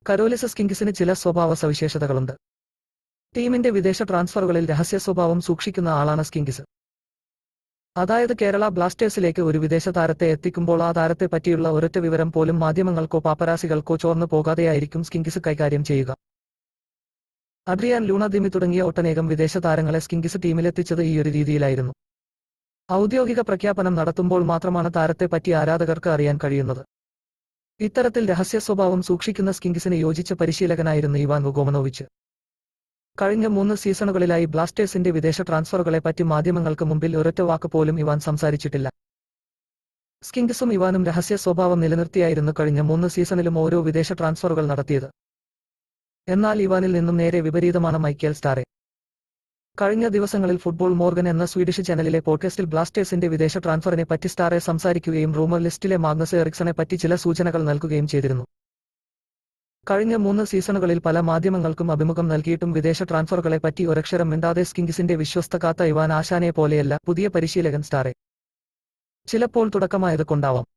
Karolis കിങ്സിന് ചില സ്വഭാവ സവിശേഷതകളുണ്ട്. ടീമിന്റെ വിദേശ ട്രാൻസ്ഫറുകളിൽ രഹസ്യ സ്വഭാവം സൂക്ഷിക്കുന്ന ആളാണ് കിങ്സ്. അതായത് കേരള ബ്ലാസ്റ്റേഴ്സിലേക്ക് ഒരു വിദേശ താരത്തെ എത്തിക്കുമ്പോൾ ആ താരത്തെ പറ്റിയുള്ള ഒരൊറ്റ വിവരം പോലും മാധ്യമങ്ങൾക്കോ പാപ്പരാസികൾക്കോ ചോർന്നു പോകാതെയായിരിക്കും കിങ്സ് കൈകാര്യം ചെയ്യുക. അഡ്രിയാൻ ലൂണാദിമി തുടങ്ങിയ ഒട്ടനേകം വിദേശ താരങ്ങളെ കിങ്സ് ടീമിലെത്തിച്ചത് ഈയൊരു രീതിയിലായിരുന്നു. ഔദ്യോഗിക പ്രഖ്യാപനം നടത്തുമ്പോൾ മാത്രമാണ് താരത്തെ പറ്റി ആരാധകർക്ക് അറിയാൻ കഴിയുന്നത്. ഇത്തരത്തിൽ രഹസ്യ സ്വഭാവം സൂക്ഷിക്കുന്ന കിങ്സിന് യോജിച്ച പരിശീലകനായിരുന്നു ഇവാൻ വുഗോമനോവിച്ച്. കഴിഞ്ഞ 3 സീസണുകളിലായി ബ്ലാസ്റ്റേഴ്സിന്റെ വിദേശ ട്രാൻസ്ഫറുകളെപ്പറ്റി മാധ്യമങ്ങൾക്ക് മുമ്പിൽ ഒരൊറ്റ വാക്ക് പോലും ഇവാൻ സംസാരിച്ചിട്ടില്ല. കിങ്സും ഇവാനും രഹസ്യ സ്വഭാവം നിലനിർത്തിയായിരുന്നു കഴിഞ്ഞ 3 സീസണിലും ഓരോ വിദേശ ട്രാൻസ്ഫറുകൾ നടത്തിയത്. എന്നാൽ ഇവാനിൽ നിന്നും നേരെ വിപരീതമാണ് മൈക്കേൽ സ്റ്റാറെ. കഴിഞ്ഞ ദിവസങ്ങളിൽ ഫുട്ബോൾ മോർഗൻ എന്ന സ്വീഡിഷ് ചാനലിലെ പോഡ്കാസ്റ്റിൽ ബ്ലാസ്റ്റേഴ്സിന്റെ വിദേശ ട്രാൻസ്ഫറിനെ പറ്റി സ്റ്റാറെ സംസാരിക്കുകയും റൂമർ ലിസ്റ്റിലെ മാഗ്നസ് എറിക്സനെ പറ്റി ചില സൂചനകൾ നൽകുകയും ചെയ്തിരുന്നു. കഴിഞ്ഞ 3 സീസണുകളിൽ പല മാധ്യമങ്ങൾക്കും അഭിമുഖം നൽകിയിട്ടും വിദേശ ട്രാൻസ്ഫറുകളെ പറ്റി ഒരക്ഷരം മിണ്ടാതെ കിങ്സിന്റെ വിശ്വസ്ത കാത്ത ഇവാൻ ആശാനെ പോലെയല്ല പുതിയ പരിശീലകൻ സ്റ്റാറെ. ചിലപ്പോൾ തുടക്കമായത് കൊണ്ടാവാം